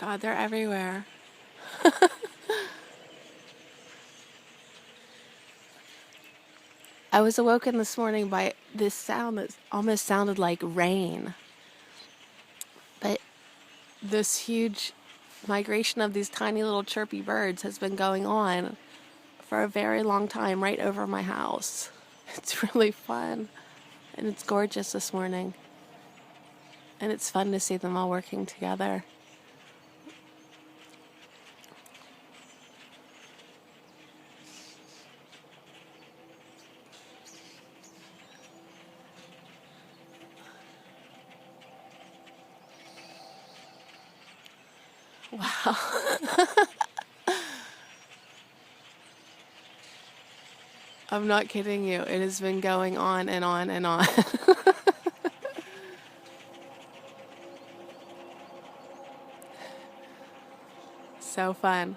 God, they're everywhere. I was awoken this morning by this sound that almost sounded like rain. But this huge migration of these tiny little chirpy birds has been going on for a very long time right over my house. It's really fun. And it's gorgeous this morning. And it's fun to see them all working together. Wow. I'm not kidding you. It has been going on and on and on. So fun.